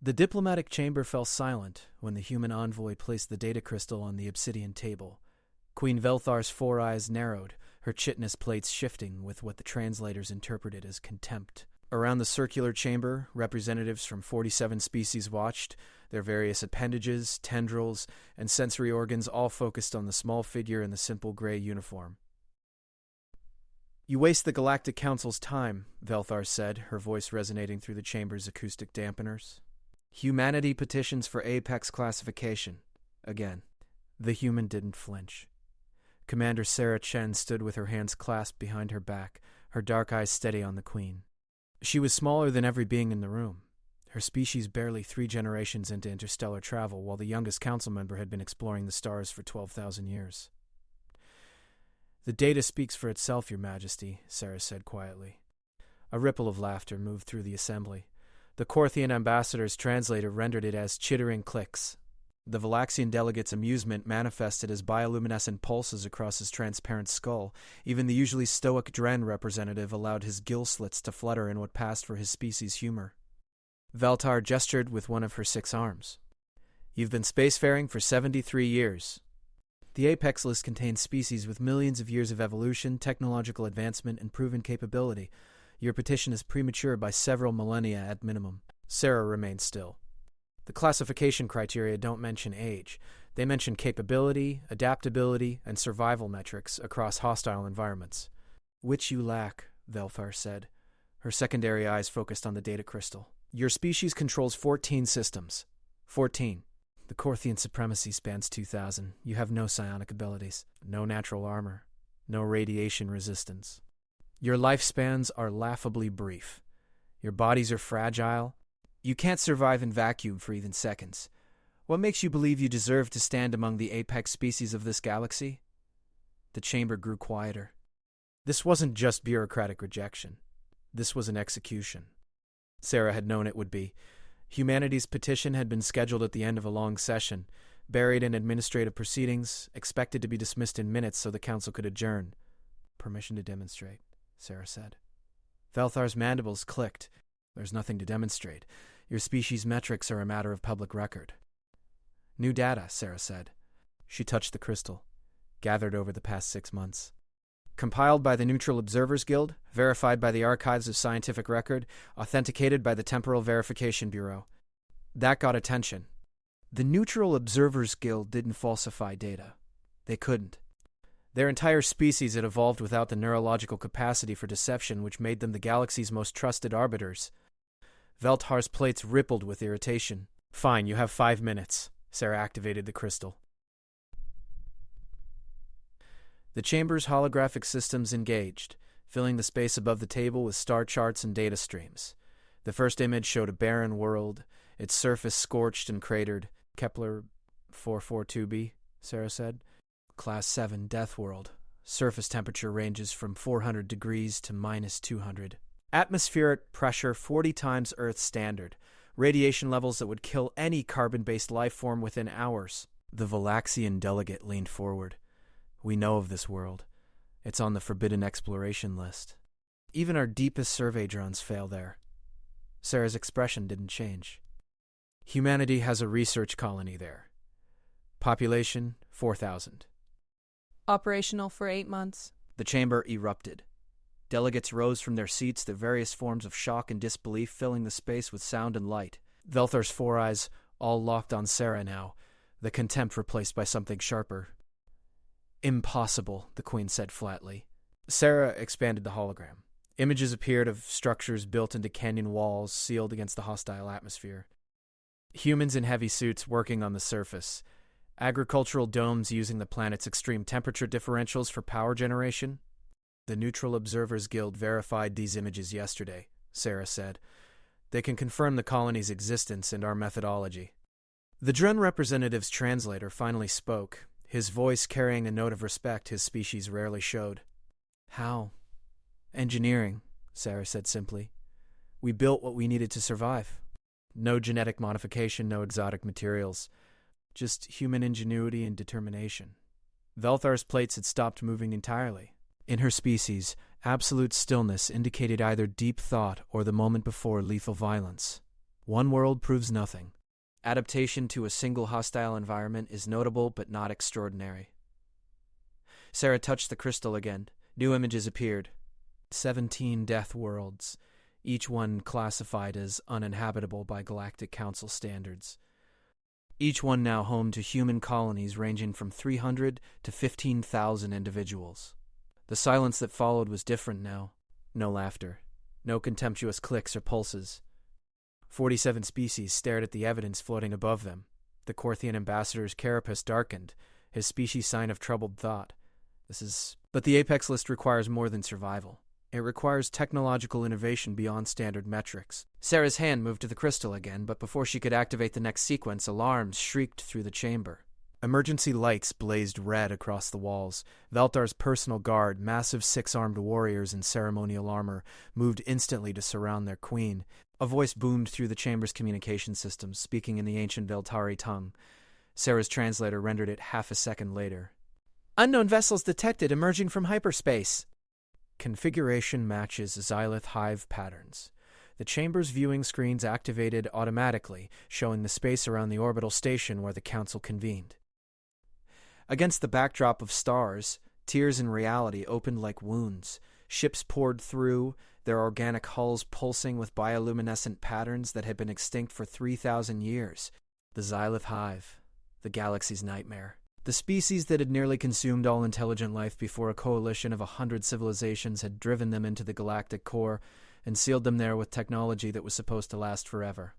The diplomatic chamber fell silent when the human envoy placed the data crystal on the obsidian table. Queen Velthar's four eyes narrowed, her chitinous plates shifting with what the translators interpreted as contempt. Around the circular chamber, representatives from 47 species watched, their various appendages, tendrils, and sensory organs all focused on the small figure in the simple gray uniform. "You waste the Galactic Council's time," Velthar said, her voice resonating through the chamber's acoustic dampeners. "Humanity petitions for Apex classification. Again." The human didn't flinch. Commander Sarah Chen stood with her hands clasped behind her back, her dark eyes steady on the Queen. She was smaller than every being in the room, her species barely 3 generations into interstellar travel, while the youngest council member had been exploring the stars for 12,000 years. "The data speaks for itself, Your Majesty," Sarah said quietly. A ripple of laughter moved through the assembly. The Korthian ambassador's translator rendered it as chittering clicks. The Valaxian delegate's amusement manifested as bioluminescent pulses across his transparent skull. Even the usually stoic Dren representative allowed his gill slits to flutter in what passed for his species' humor. Veltar gestured with one of her 6 arms. "You've been spacefaring for 73 years. The Apex list contains species with millions of years of evolution, technological advancement, and proven capability. Your petition is premature by several millennia at minimum." Sarah remained still. "The classification criteria don't mention age. They mention capability, adaptability, and survival metrics across hostile environments." "Which you lack," Velthar said. Her secondary eyes focused on the data crystal. "Your species controls 14 systems. 14. The Korthian supremacy spans 2,000. You have no psionic abilities, no natural armor, no radiation resistance. Your lifespans are laughably brief. Your bodies are fragile. You can't survive in vacuum for even seconds. What makes you believe you deserve to stand among the apex species of this galaxy?" The chamber grew quieter. This wasn't just bureaucratic rejection. This was an execution. Sarah had known it would be. Humanity's petition had been scheduled at the end of a long session, buried in administrative proceedings, expected to be dismissed in minutes so the council could adjourn. "Permission to demonstrate," Sarah said. Velthar's mandibles clicked. "There's nothing to demonstrate. Your species' metrics are a matter of public record." "New data," Sarah said. She touched the crystal, gathered over the past 6 months. "Compiled by the Neutral Observers Guild, verified by the Archives of Scientific Record, authenticated by the Temporal Verification Bureau." That got attention. The Neutral Observers Guild didn't falsify data. They couldn't. Their entire species had evolved without the neurological capacity for deception, which made them the galaxy's most trusted arbiters. Velthar's plates rippled with irritation. "Fine, you have 5 minutes." Sarah activated the crystal. The chamber's holographic systems engaged, filling the space above the table with star charts and data streams. The first image showed a barren world, its surface scorched and cratered. "Kepler 442b, Sarah said. "Class 7 death world. Surface temperature ranges from 400 degrees to -200. Atmospheric pressure 40 times Earth's standard. Radiation levels that would kill any carbon-based life form within hours." The Valaxian delegate leaned forward. "We know of this world. It's on the forbidden exploration list. Even our deepest survey drones fail there." Sarah's expression didn't change. "Humanity has a research colony there. Population 4,000. Operational for 8 months. The chamber erupted. Delegates rose from their seats, their various forms of shock and disbelief filling the space with sound and light. Velthar's 4 eyes all locked on Sarah now, the contempt replaced by something sharper. "Impossible," the Queen said flatly. Sarah expanded the hologram. Images appeared of structures built into canyon walls sealed against the hostile atmosphere. Humans in heavy suits working on the surface. Agricultural domes using the planet's extreme temperature differentials for power generation. "The Neutral Observers Guild verified these images yesterday," Sarah said. "They can confirm the colony's existence and our methodology." The Dren representative's translator finally spoke, his voice carrying a note of respect his species rarely showed. "How?" "Engineering," Sarah said simply. "We built what we needed to survive. No genetic modification, no exotic materials. Just human ingenuity and determination." Velthar's plates had stopped moving entirely. In her species, absolute stillness indicated either deep thought or the moment before lethal violence. One world proves nothing. Adaptation to a single hostile environment is notable but not extraordinary. Sarah touched the crystal again. New images appeared. 17 death worlds, each one classified as uninhabitable by Galactic Council standards. Each one now home to human colonies ranging from 300 to 15,000 individuals. The silence that followed was different now. No laughter. No contemptuous clicks or pulses. 47 species stared at the evidence floating above them. The Korthian ambassador's carapace darkened, his species sign of troubled thought. But the Apex list requires more than survival. It requires technological innovation beyond standard metrics. Sarah's hand moved to the crystal again, but before she could activate the next sequence, alarms shrieked through the chamber. Emergency lights blazed red across the walls. Veltar's personal guard, massive six-armed warriors in ceremonial armor, moved instantly to surround their queen. A voice boomed through the chamber's communication systems, speaking in the ancient Veltari tongue. Sarah's translator rendered it half a second later. "Unknown vessels detected emerging from hyperspace." Configuration matches Xylith Hive patterns. The chamber's viewing screens activated automatically, showing the space around the orbital station where the council convened. Against the backdrop of stars, tears in reality opened like wounds. Ships poured through, their organic hulls pulsing with bioluminescent patterns that had been extinct for 3,000 years. The Xylith Hive, the galaxy's nightmare. The species that had nearly consumed all intelligent life before a coalition of 100 civilizations had driven them into the galactic core and sealed them there with technology that was supposed to last forever.